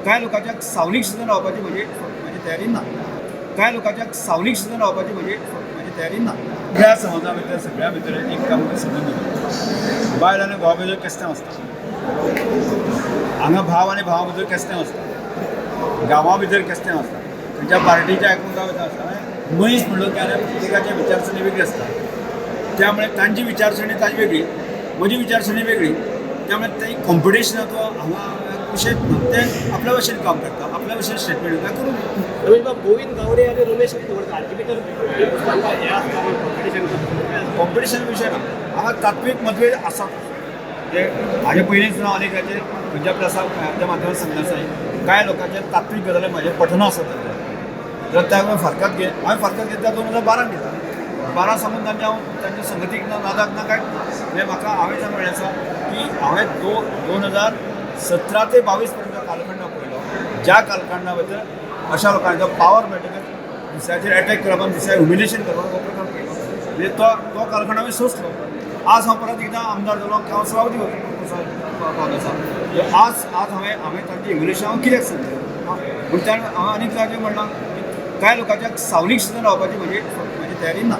काय लोकांच्या सावलीक सुद्दां रावपाची म्हजी तयारी ना. काय लोकांच्या सावलीक सुद्दां रावपाची म्हजी तयारी ना. सगळ्या समाजा भितर सगळ्या भितर एक आमकां संबंद उरता. बायल आनी भावा भितर केस्तें आसता, हांगा भाव आनी भावा भितर केस्तें आसता, गांवा भितर केस्तें आसता, खंयच्या पार्टीच्या एकामेका भितर आसता. मनीस म्हणलो की प्रत्येकाची विचारसरणी वेगळी असता. त्यामुळे तांची विचारसरणी ताजी वेगळी, म्हजी विचारसरणी वेगळी. त्यामुळे ते कॉम्पिटिशनाचो हांगा विशयच ना. ते आपल्या भाशेन काम करता, आपल्या भाशेन स्टेटमेंट काय करून. रमेश बाब, गोविंद गावडे आणि रमेश आर्टिफिटर कॉम्पिटिशन विशय ना. हांगा तात्वीक मतभेद आसा. ते हाजे पयलींच हांव अनेकाचे खंयच्या प्रेसाच्या माध्यमांत सांगता आसा, कांय लोकांचे तात्वीक गजाली म्हाजे पटना आसत. जर त्या फरकात घे, हांवें फरकात घेतल्या 2012 घेता. 12 साकून तांच्या संगतीक ना नादाक ना काय. हे म्हाका हांवें सांगून म्हणलें आसा की हांवें 2017 ते 22 पर्यंत कालखंड पळयलो. ज्या कालखंडा भितर अशा लोकांचो पावर मेळटकच दुसऱ्याचेर एटॅक करप आनी दुसऱ्या ह्युमिलेशन करप हो प्रकार पळयलो. म्हणजे तो कालखंड हांवें सोंसलो. आज हांव परत एकदां आमदार जालो, हांव सभापती पावलो आसा. आज हांवें तांचें ह्युमिलेशन हांव कित्याक सांगलें. पूण हांवें आनीक जागे म्हणलां, काय लोकांच्या सावलीक सुद्दां रावपाची म्हजी तयारी ना.